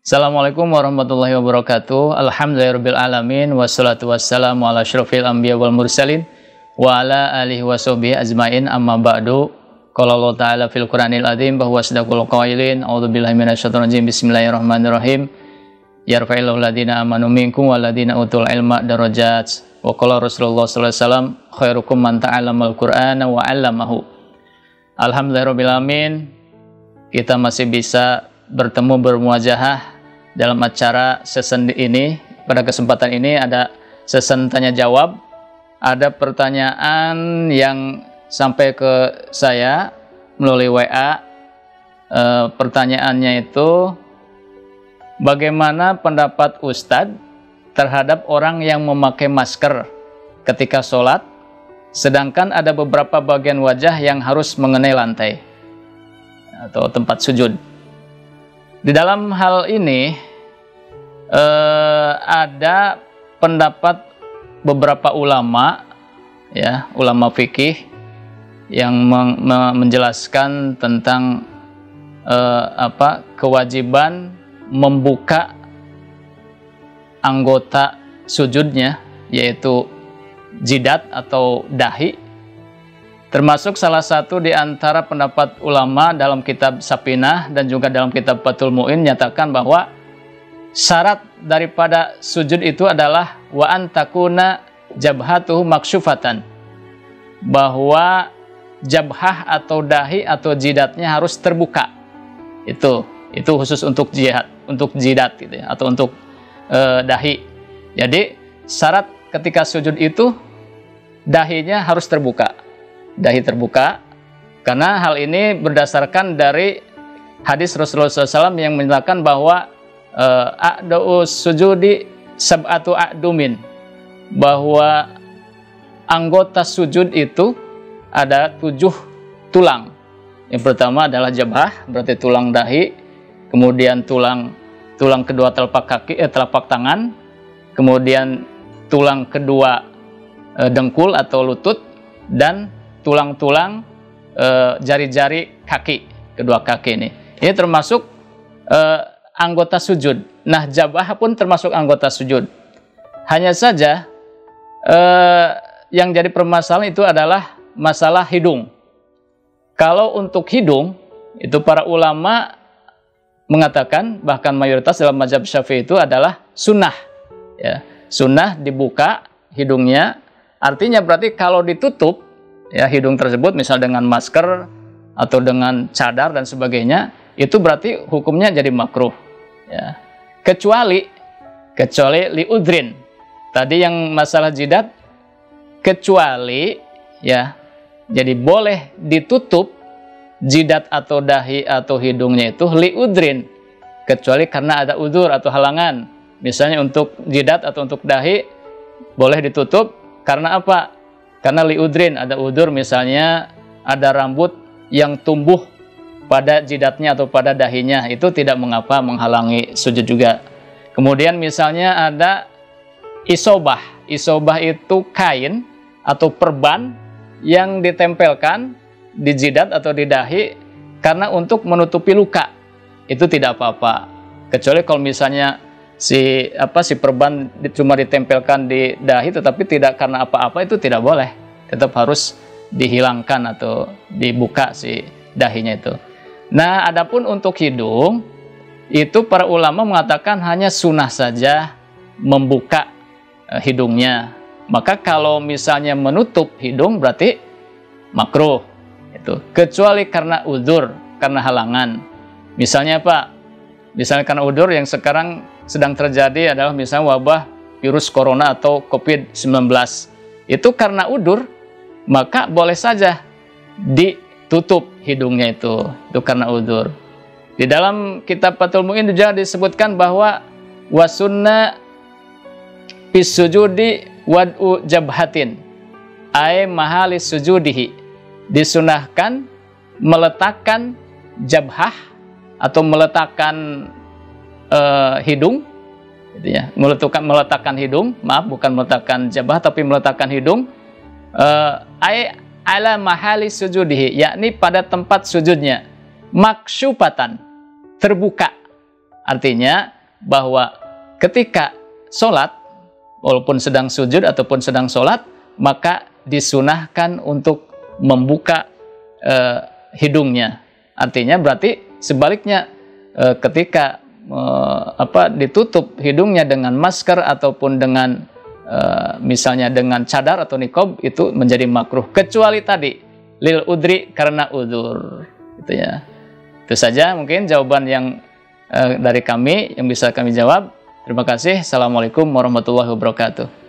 Assalamualaikum warahmatullahi wabarakatuh. Alhamdulillahirabbil alamin wassalatu wassalamu ala asyrofil anbiya wal mursalin wa ala alihi washabihi ajmain, amma ba'du. Qala Allah Ta'ala fil Qur'anil Azim bahwa sadaqul qailin a'udzubillahi minasyaitonir rajim. Bismillahirrahmanirrahim. Yarfa'illahu alladziina amanu minkum walladziina utul ilma darajat. Wa qala Rasulullah sallallahu alaihi wasallam khairukum man ta'allamal Qur'ana wa 'allamahu. Alhamdulillahirabbil alamin. Kita masih bisa bertemu bermuajahah dalam acara session ini. Pada kesempatan ini ada session tanya jawab. Ada pertanyaan yang sampai ke saya melalui WA. Pertanyaannya itu, bagaimana pendapat Ustadz terhadap orang yang memakai masker ketika sholat, sedangkan ada beberapa bagian wajah yang harus mengenai lantai atau tempat sujud. Di dalam hal ini ada pendapat beberapa ulama, ya, ulama fikih yang menjelaskan tentang kewajiban membuka anggota sujudnya, yaitu jidat atau dahi. Termasuk salah satu di antara pendapat ulama dalam kitab Sapinah dan juga dalam kitab Fathul Mu'in nyatakan bahwa syarat daripada sujud itu adalah wa antakuna jabhatuhu maksyufatan, bahwa jabhah atau dahi atau jidatnya harus terbuka. Itu khusus untuk jidat gitu ya, atau untuk dahi. Jadi syarat ketika sujud itu dahinya harus terbuka. Dahi terbuka, karena hal ini berdasarkan dari hadis Rasulullah SAW yang menyatakan bahwa a'da'u sujudi sab'atu a'dumin, bahwa anggota sujud itu ada 7 tulang. Yang pertama adalah jabhah, berarti tulang dahi, kemudian tulang kedua telapak tangan, kemudian tulang kedua dengkul atau lutut, dan tulang-tulang jari-jari kaki, kedua kaki ini. Ini termasuk anggota sujud. Nah, jabhah pun termasuk anggota sujud. Hanya saja yang jadi permasalahan itu adalah masalah hidung. Kalau untuk hidung, itu para ulama mengatakan, bahkan mayoritas dalam mazhab Syafi'i itu adalah sunnah. Ya, sunnah dibuka hidungnya. Artinya berarti kalau ditutup ya hidung tersebut, misal dengan masker atau dengan cadar dan sebagainya, itu berarti hukumnya jadi makruh. Ya. Kecuali liudrin. Tadi yang masalah jidat, kecuali ya, jadi boleh ditutup jidat atau dahi atau hidungnya itu liudrin, kecuali karena ada udzur atau halangan. Misalnya untuk jidat atau untuk dahi boleh ditutup karena apa? Karena liudrin, ada udzur, misalnya ada rambut yang tumbuh pada jidatnya atau pada dahinya, itu tidak mengapa menghalangi sujud juga. Kemudian misalnya ada isobah. Isobah itu kain atau perban yang ditempelkan di jidat atau di dahi karena untuk menutupi luka. Itu tidak apa-apa. Kecuali kalau misalnya si perban cuma ditempelkan di dahi tetapi tidak karena apa-apa, itu tidak boleh, tetap harus dihilangkan atau dibuka si dahinya itu. Nah, adapun untuk hidung itu para ulama mengatakan hanya sunnah saja membuka hidungnya. Maka kalau misalnya menutup hidung berarti makruh itu, kecuali karena udzur, karena halangan. Misalnya apa? Misalnya karena udzur yang sekarang sedang terjadi adalah misalnya wabah virus corona atau COVID-19. Itu karena udzur, maka boleh saja ditutup hidungnya itu karena udzur. Di dalam kitab Fathul Mu'in juga disebutkan bahwa wasunna fis sujudi wad'u jabhatin ay mahalis sujudihi, disunahkan meletakkan jabhah atau meletakkan hidung, gitu ya. Meletakkan hidung, maaf, bukan meletakkan jabhah tapi meletakkan hidung, ala mahali sujudihi, yakni pada tempat sujudnya, maksyufatan, terbuka. Artinya bahwa ketika sholat, walaupun sedang sujud ataupun sedang sholat, maka disunahkan untuk membuka hidungnya. Artinya berarti sebaliknya, ketika ditutup hidungnya dengan masker ataupun dengan misalnya dengan cadar atau niqab, itu menjadi makruh, kecuali tadi lil udri, karena udzur, gitu ya. Itu saja mungkin jawaban yang dari kami yang bisa kami jawab. Terima kasih. Assalamualaikum warahmatullahi wabarakatuh.